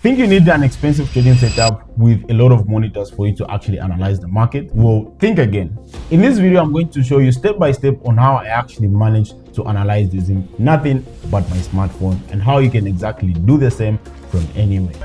Think you need an expensive trading setup with a lot of monitors for you to actually analyze the market? Well, think again. In this video, I'm going to show you step by step on how I actually managed to analyze using nothing but my smartphone and how you can exactly do the same from anywhere.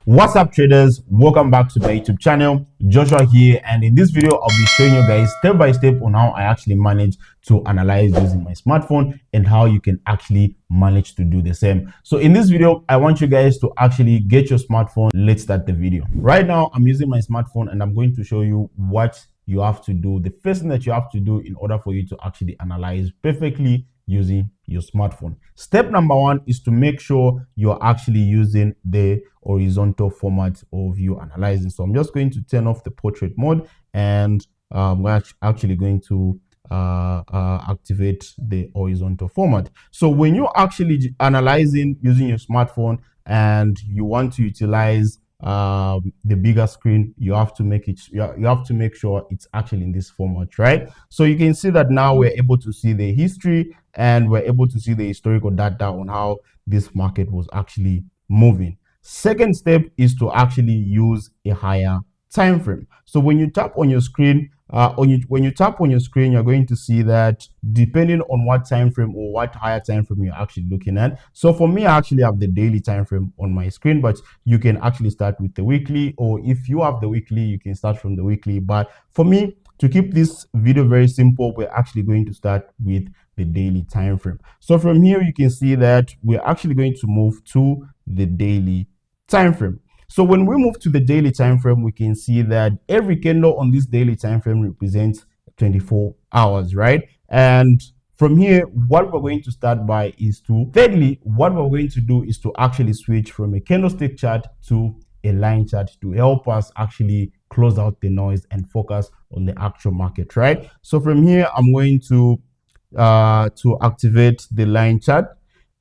What's up, traders? Welcome back to my YouTube channel. Joshua here, and in this video I'll be showing you guys step by step on how I actually manage to analyze using my smartphone and how you can actually manage to do the same. So in this video I want you guys to actually get your smartphone. Let's start the video. Right now I'm using my smartphone and I'm going to show you what you have to do. The first thing that you have to do in order for you to actually analyze perfectly using your smartphone. Step number one is to make sure you're actually using the horizontal format of you analyzing. So I'm just going to turn off the portrait mode and we're actually going to activate the horizontal format. So when you're actually analyzing using your smartphone and you want to utilize the bigger screen, you have to make sure it's actually in this format, right? So you can see that now we're able to see the history and we're able to see the historical data on how this market was actually moving. Second step is to actually use a higher time frame. So when you tap on your screen, when you tap on your screen, you're going to see that depending on what time frame or what higher time frame you're actually looking at. So for me, I actually have the daily time frame on my screen, but you can actually start with the weekly, or if you have the weekly, you can start from the weekly. But for me, to keep this video very simple, we're actually going to start with the daily time frame. So from here, you can see that we're actually going to move to the daily time frame. So when we move to the daily time frame, we can see that every candle on this daily time frame represents 24 hours, right? And from here, what we're going to start by is thirdly, what we're going to do is to actually switch from a candlestick chart to a line chart to help us actually close out the noise and focus on the actual market, right? So from here, I'm going to activate the line chart.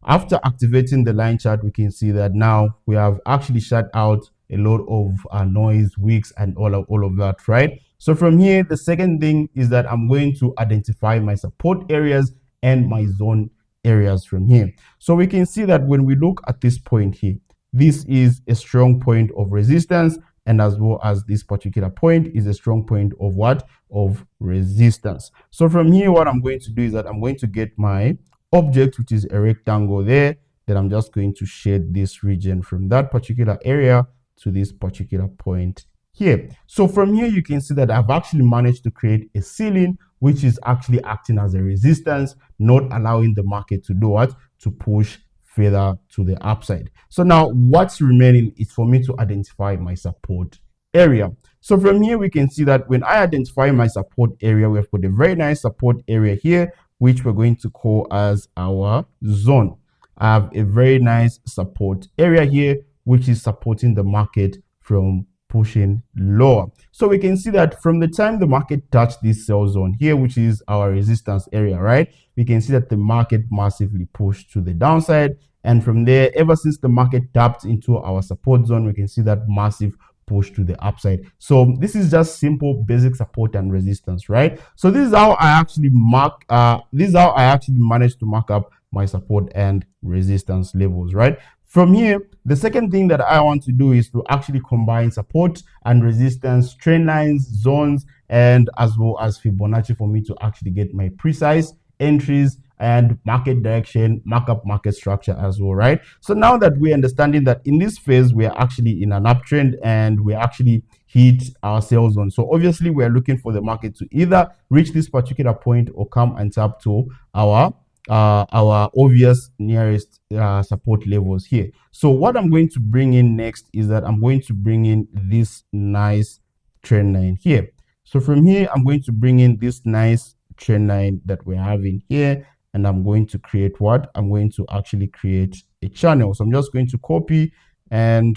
After activating the line chart, we can see that now we have actually shut out a lot of noise, wicks, and all of that, right? So from here, the second thing is that I'm going to identify my support areas and my zone areas from here. So we can see that when we look at this point here, this is a strong point of resistance, and as well as this particular point is a strong point of what? Of resistance. So from here, what I'm going to do is that I'm going to get my object, which is a rectangle there. Then I'm just going to shade this region from that particular area to this particular point here. So from here, you can see that I've actually managed to create a ceiling, which is actually acting as a resistance, not allowing the market to do what? To push further to the upside. So now what's remaining is for me to identify my support area. So from here, we can see that when I identify my support area, we've got a very nice support area here, which we're going to call as our zone. I have a very nice support area here, which is supporting the market from pushing lower. So we can see that from the time the market touched this sell zone here, which is our resistance area, right? We can see that the market massively pushed to the downside. And from there, ever since the market tapped into our support zone, we can see that massive push to the upside. So this is just simple basic support and resistance, right? So this is how I actually managed to mark up my support and resistance levels, right? From here, the second thing that I want to do is to actually combine support and resistance, trend lines, zones, and as well as Fibonacci for me to actually get my precise entries and market direction, markup, market structure as well, right? So now that we're understanding that in this phase, we are actually in an uptrend and we actually hit our sell zone. So obviously we're looking for the market to either reach this particular point or come and tap to our obvious nearest support levels here. So what I'm going to bring in next is that I'm going to bring in this nice trend line here. So from here, I'm going to bring in this nice trend line that we're having here, and I'm going to create what? I'm going to actually create a channel. So I'm just going to copy and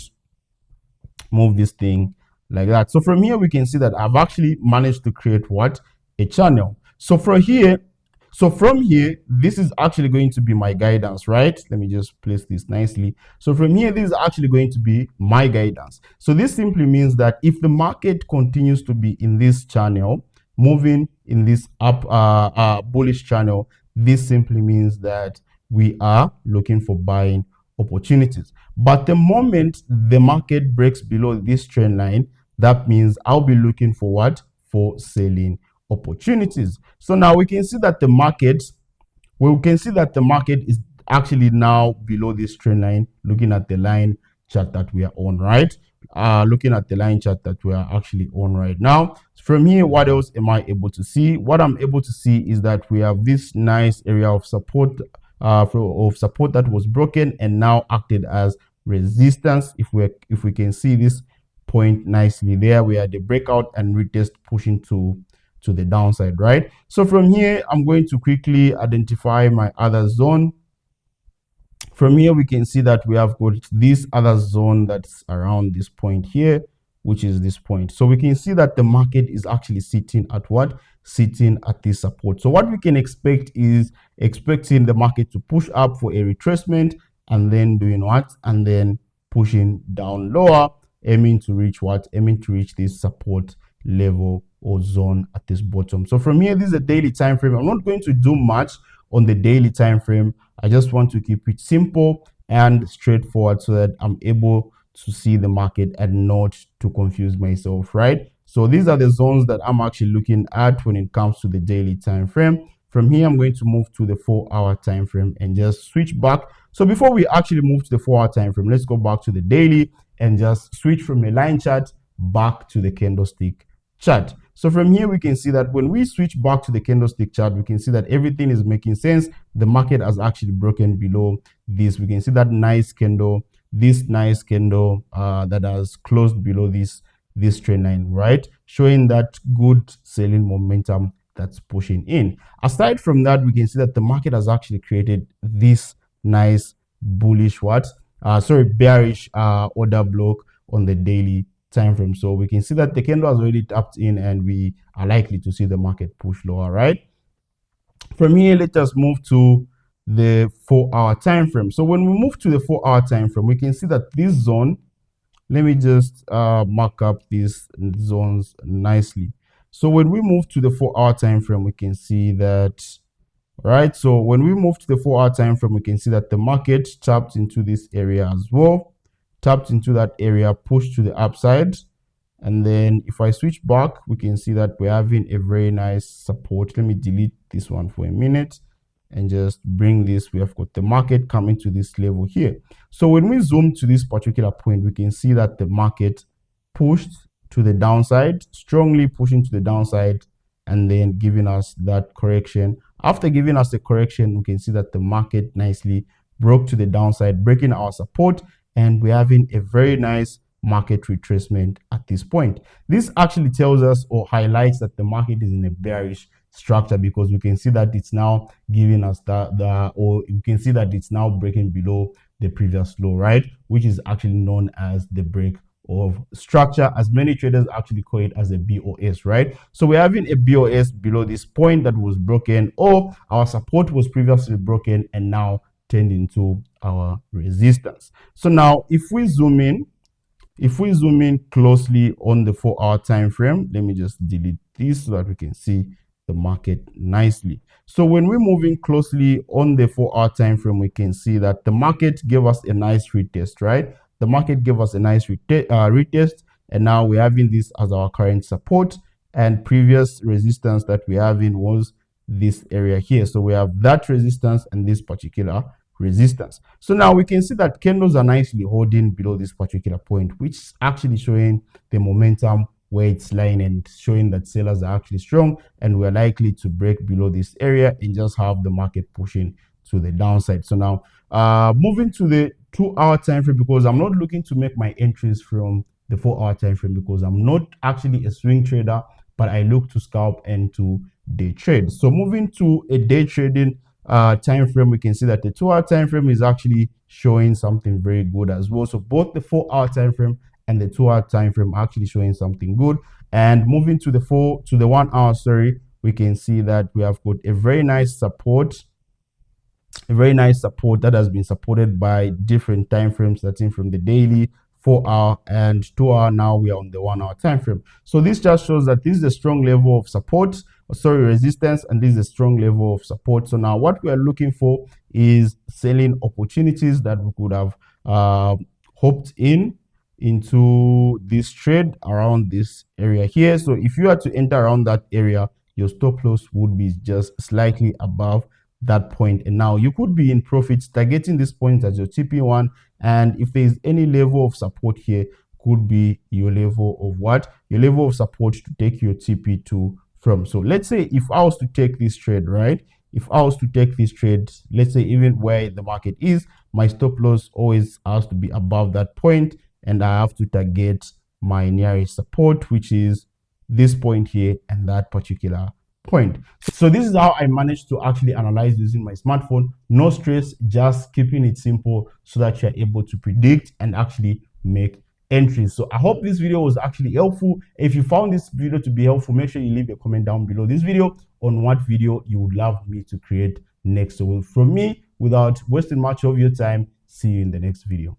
move this thing like that. So from here, we can see that I've actually managed to create what? A channel. So from here, this is actually going to be my guidance, right? Let me just place this nicely. So from here, this is actually going to be my guidance. So this simply means that if the market continues to be in this channel, moving in this up bullish channel, this simply means that we are looking for buying opportunities. But the moment the market breaks below this trend line, that means I'll be looking for what? For selling opportunities. So now we can see that the market is actually now below this trend line, looking at the line chart that we are on, right? Looking at the line chart that we are actually on right now. From here, what else am I able to see? What I'm able to see is that we have this nice area of support, that was broken and now acted as resistance. If we can see this point nicely there, we are the breakout and retest pushing to the downside, right? So from here, I'm going to quickly identify my other zone. From here, we can see that we have got this other zone that's around this point here, which is this point. So we can see that the market is actually sitting at what? Sitting at this support. So what we can expect is expecting the market to push up for a retracement and then doing what? And then pushing down lower, aiming to reach what? Aiming to reach this support level or zone at this bottom. So from here, this is a daily time frame. I'm not going to do much on the daily time frame. I just want to keep it simple and straightforward so that I'm able to see the market and not to confuse myself, right? So these are the zones that I'm actually looking at when it comes to the daily time frame. From here, I'm going to move to the 4-hour time frame and just switch back. So before we actually move to the 4-hour time frame, let's go back to the daily and just switch from a line chart back to the candlestick chart. So from here, we can see that when we switch back to the candlestick chart, we can see that everything is making sense. The market has actually broken below this. We can see that nice candle, that has closed below this trend line, right? Showing that good selling momentum that's pushing in. Aside from that, we can see that the market has actually created this nice bullish bearish order block on the daily time frame. So we can see that the candle has already tapped in and we are likely to see the market push lower, right? From here, let us move to the 4-hour time frame. So when we move to the 4-hour time frame, we can see that this zone, let me just mark up these zones nicely. So when we move to the 4-hour time frame, we can see that, right? So when we move to the 4-hour time frame, we can see that the market tapped into this area as well, tapped into that area, pushed to the upside. And then if I switch back, we can see that we're having a very nice support. Let me delete this one for a minute and just bring this. We have got the market coming to this level here. So when we zoom to this particular point, we can see that the market pushed to the downside, strongly pushing to the downside, and then giving us that correction. After giving us the correction, we can see that the market nicely broke to the downside, breaking our support, and we're having a very nice market retracement at this point. This actually tells us or highlights that the market is in a bearish structure, because we can see that it's now giving us or you can see that it's now breaking below the previous low, right? Which is actually known as the break of structure, as many traders actually call it as a BOS, right? So we're having a BOS below this point that was broken, or our support was previously broken and now turned into our resistance. So now if we zoom in closely on the 4-hour time frame, let me just delete this so that we can see the market nicely. So when we're moving closely on the 4-hour time frame, we can see that the market gave us a nice retest, right? The market gave us a nice retest, and now we're having this as our current support, and previous resistance that we're having was this area here. So we have that resistance and this particular resistance. So now we can see that candles are nicely holding below this particular point, which is actually showing the momentum where it's lying and showing that sellers are actually strong, and we're likely to break below this area and just have the market pushing to the downside. So now moving to the 2-hour time frame, because I'm not looking to make my entries from the 4-hour time frame, because I'm not actually a swing trader, but I look to scalp and to day trade. So moving to a day trading time frame, we can see that the 2-hour time frame is actually showing something very good as well. So both the 4-hour time frame and the 2-hour time frame are actually showing something good. And moving to the 1 hour, we can see that we have got a very nice support that has been supported by different time frames, starting from the daily, 4 hour and 2 hour. Now we are on the 1 hour time frame. So this just shows that this is a strong level of support, sorry, resistance, and this is a strong level of support. So now what we are looking for is selling opportunities that we could have hoped into this trade around this area here. So if you are to enter around that area, your stop loss would be just slightly above that point, and now you could be in profit targeting this point as your TP1. And if there is any level of support here, could be your level of what, your level of support to take your TP2 from. So let's say if I was to take this trade, right, if I was to take this trade, let's say even where the market is, my stop loss always has to be above that point, and I have to target my nearest support, which is this point here and that particular point. So this is how I managed to actually analyze using my smartphone. No stress, just keeping it simple so that you're able to predict and actually make entries. So I hope this video was actually helpful. If you found this video to be helpful, make sure you leave a comment down below this video on what video you would love me to create next. So from me, without wasting much of your time, see you in the next video.